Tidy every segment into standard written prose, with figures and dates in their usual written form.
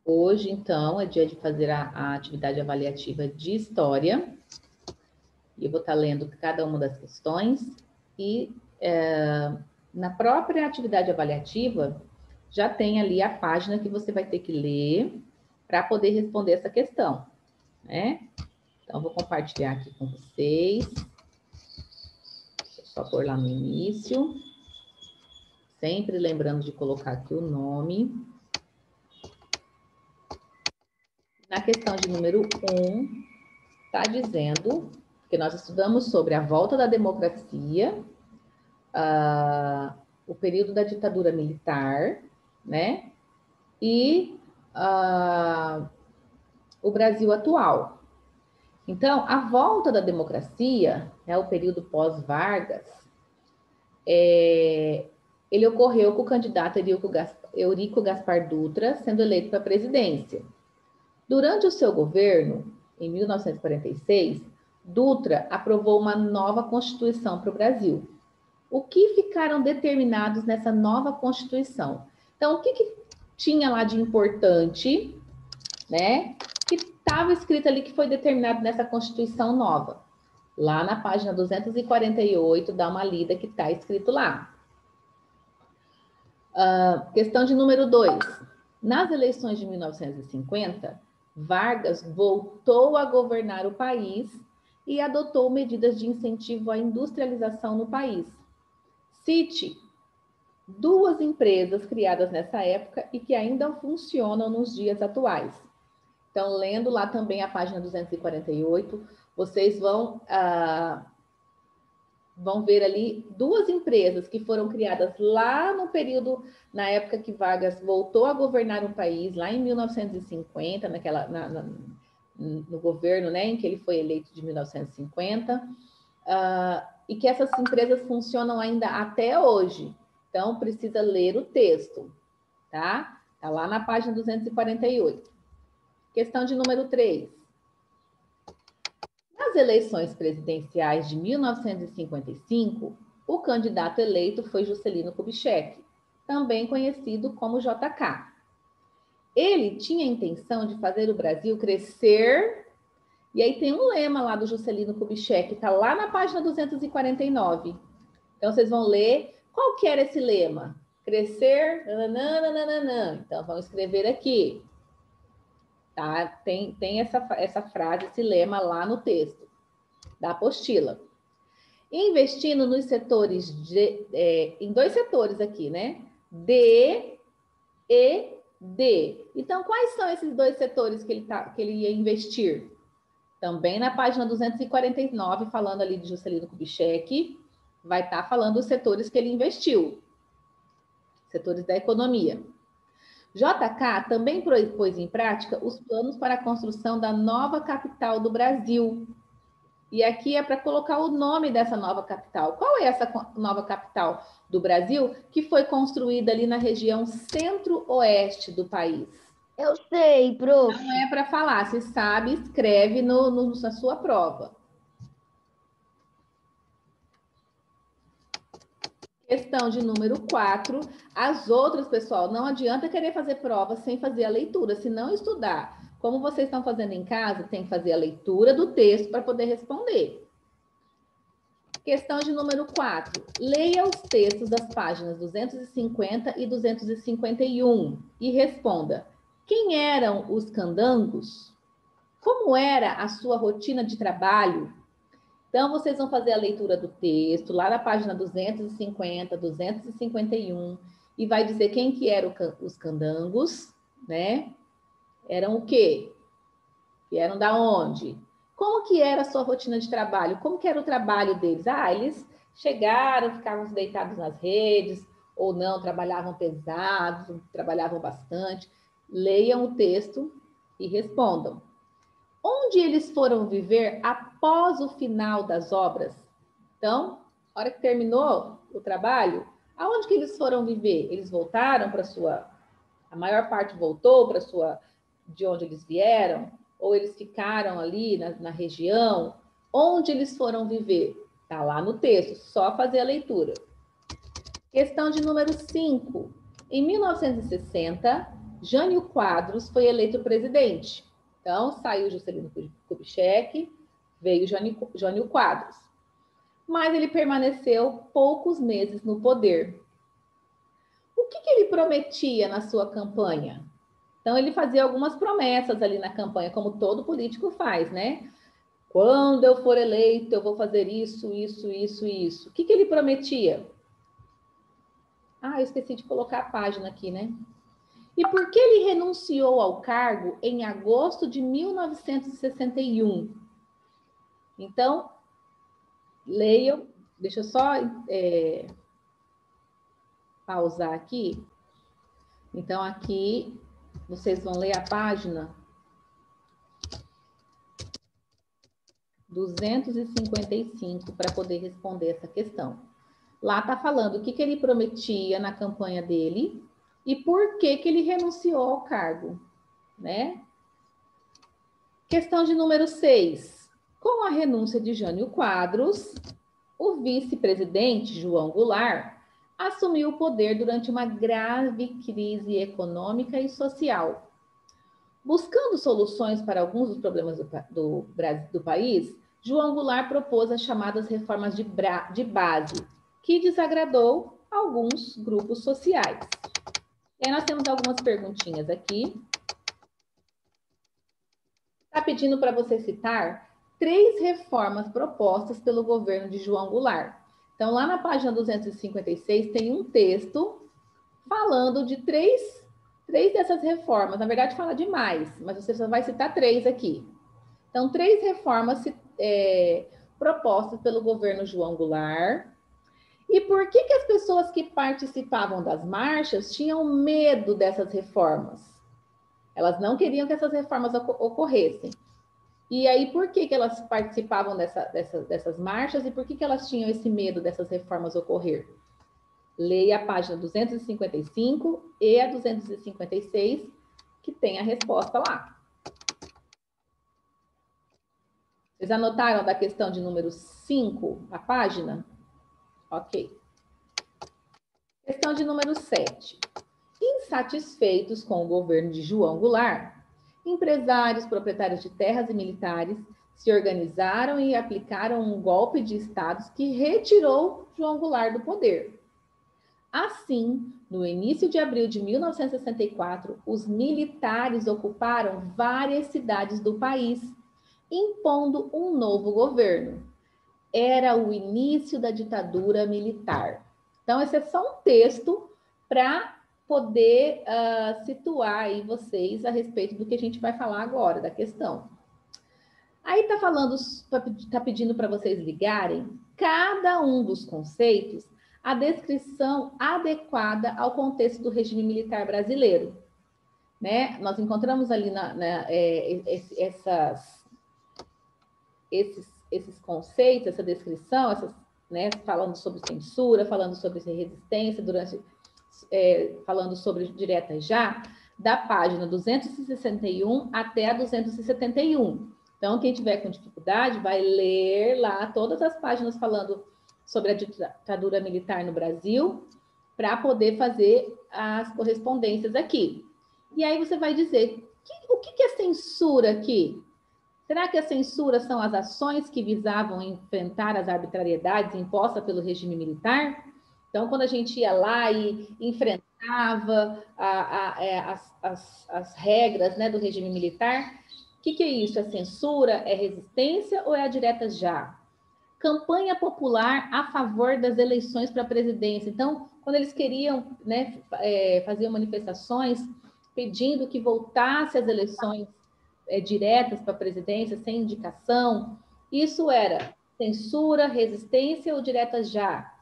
Hoje, então, é dia de fazer a atividade avaliativa de História. E eu vou estar lendo cada uma das questões. E na própria atividade avaliativa, já tem ali a página que você vai ter que ler para poder responder essa questão, né? Então, vou compartilhar aqui com vocês. Deixa eu só pôr lá no início. Sempre lembrando de colocar aqui o nome. Na questão de número 1, está dizendo que nós estudamos sobre a volta da democracia, o período da ditadura militar, né? E o Brasil atual. Então, a volta da democracia, né, o período pós-Vargas, ele ocorreu com o candidato Eurico Gaspar Dutra sendo eleito para a presidência. Durante o seu governo, em 1946, Dutra aprovou uma nova Constituição para o Brasil. O que ficaram determinados nessa nova Constituição? Então, o que tinha lá de importante, né? Que estava escrito ali que foi determinado nessa Constituição nova. Lá na página 248, dá uma lida que está escrito lá. Questão de número 2. Nas eleições de 1950, Vargas voltou a governar o país e adotou medidas de incentivo à industrialização no país. Cite 2 empresas criadas nessa época e que ainda funcionam nos dias atuais. Então, lendo lá também a página 248, vocês vão ver ali 2 empresas que foram criadas lá no período, na época que Vargas voltou a governar o país, lá em 1950, no governo, né, em que ele foi eleito de 1950, e que essas empresas funcionam ainda até hoje. Então, precisa ler o texto, tá? Tá lá na página 248. Questão de número 3. Nas eleições presidenciais de 1955, o candidato eleito foi Juscelino Kubitschek, também conhecido como JK. Ele tinha a intenção de fazer o Brasil crescer, e aí tem um lema lá do Juscelino Kubitschek, está lá na página 249. Então, vocês vão ler qual que era esse lema. Crescer, nananana. Então, vamos escrever aqui. Tá? Tem essa frase, esse lema lá no texto da apostila. Investindo nos setores em 2 setores aqui, né? D e D. Então, quais são esses 2 setores que ele ia investir? Também na página 249, falando ali de Juscelino Kubitschek, vai estar falando os setores que ele investiu. Setores da economia. JK também pôs em prática os planos para a construção da nova capital do Brasil. E aqui é para colocar o nome dessa nova capital. Qual é essa nova capital do Brasil que foi construída ali na região centro-oeste do país? Eu sei, prof. Não é para falar, se sabe, escreve na sua prova. Questão de número 4. As outras, pessoal, não adianta querer fazer prova sem fazer a leitura, se não estudar. Como vocês estão fazendo em casa, tem que fazer a leitura do texto para poder responder. Questão de número 4. Leia os textos das páginas 250 e 251 e responda: quem eram os candangos? Como era a sua rotina de trabalho? Então, vocês vão fazer a leitura do texto, lá na página 250, 251, e vai dizer quem que eram os candangos, né? Eram o quê? Vieram da onde? Como que era a sua rotina de trabalho? Como que era o trabalho deles? Eles chegaram, ficavam deitados nas redes, ou não, trabalhavam pesados, trabalhavam bastante. Leiam o texto e respondam. Onde eles foram viver após o final das obras? Então, a hora que terminou o trabalho, aonde que eles foram viver? Eles voltaram para a maior parte voltou para de onde eles vieram? Ou eles ficaram ali na região? Onde eles foram viver? Está lá no texto, só fazer a leitura. Questão de número 5. Em 1960, Jânio Quadros foi eleito presidente. Então, saiu Juscelino Kubitschek, veio Jânio Quadros. Mas ele permaneceu poucos meses no poder. O que ele prometia na sua campanha? Então, ele fazia algumas promessas ali na campanha, como todo político faz, né? Quando eu for eleito, eu vou fazer isso, isso, isso e isso. O que ele prometia? Ah, eu esqueci de colocar a página aqui, né? E por que ele renunciou ao cargo em agosto de 1961? Então, leiam, deixa eu só pausar aqui. Então, aqui, vocês vão ler a página 255 para poder responder essa questão. Lá está falando o que ele prometia na campanha dele e por que ele renunciou ao cargo, né? Questão de número 6. Com a renúncia de Jânio Quadros, o vice-presidente, João Goulart, assumiu o poder durante uma grave crise econômica e social. Buscando soluções para alguns dos problemas do país, João Goulart propôs as chamadas reformas de base, que desagradou alguns grupos sociais. E aí nós temos algumas perguntinhas aqui. Está pedindo para você citar 3 reformas propostas pelo governo de João Goulart. Então, lá na página 256 tem um texto falando de três dessas reformas. Na verdade, fala de mais, mas você só vai citar 3 aqui. Então, 3 reformas propostas pelo governo João Goulart. E por que as pessoas que participavam das marchas tinham medo dessas reformas? Elas não queriam que essas reformas ocorressem. E aí, por que elas participavam dessas marchas e por que elas tinham esse medo dessas reformas ocorrer? Leia a página 255 e a 256, que tem a resposta lá. Vocês anotaram da questão de número 5, a página? Ok. Questão de número 7. Insatisfeitos com o governo de João Goulart, empresários, proprietários de terras e militares se organizaram e aplicaram um golpe de Estado que retirou João Goulart do poder. Assim, no início de abril de 1964, os militares ocuparam várias cidades do país, impondo um novo governo. Era o início da ditadura militar. Então, esse é só um texto para poder situar aí vocês a respeito do que a gente vai falar agora, da questão. Aí está pedindo para vocês ligarem cada um dos conceitos à descrição adequada ao contexto do regime militar brasileiro. Né? Nós encontramos ali esses conceitos, essa descrição, né, falando sobre censura, falando sobre resistência, falando sobre direta já, da página 261 até a 271. Então, quem tiver com dificuldade, vai ler lá todas as páginas falando sobre a ditadura militar no Brasil, para poder fazer as correspondências aqui. E aí você vai dizer, o que é censura aqui? Será que a censura são as ações que visavam enfrentar as arbitrariedades impostas pelo regime militar? Então, quando a gente ia lá e enfrentava as regras, né, do regime militar, o que é isso? É censura? É resistência ou é a direta já? Campanha popular a favor das eleições para a presidência. Então, quando eles queriam, né, faziam manifestações pedindo que voltasse as eleições diretas para a presidência, sem indicação, isso era censura, resistência ou direta já?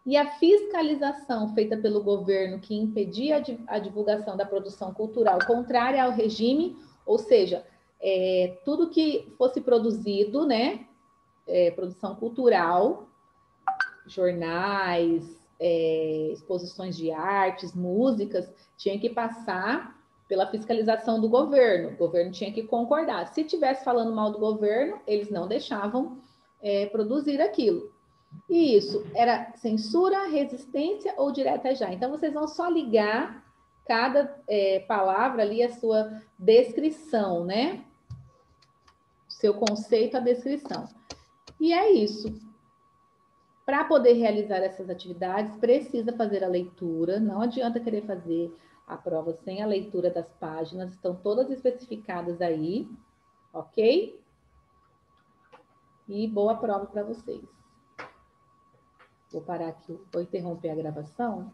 E a fiscalização feita pelo governo que impedia a divulgação da produção cultural contrária ao regime, ou seja, tudo que fosse produzido, né, produção cultural, jornais, exposições de artes, músicas, tinha que passar pela fiscalização do governo. O governo tinha que concordar. Se estivesse falando mal do governo, eles não deixavam produzir aquilo. E isso era censura, resistência ou direta já. Então, vocês vão só ligar cada palavra ali, a sua descrição, né? Seu conceito, a descrição. E é isso. Para poder realizar essas atividades, precisa fazer a leitura. Não adianta querer fazer a prova sem a leitura das páginas. Estão todas especificadas aí, ok? E boa prova para vocês. Vou parar aqui, vou interromper a gravação.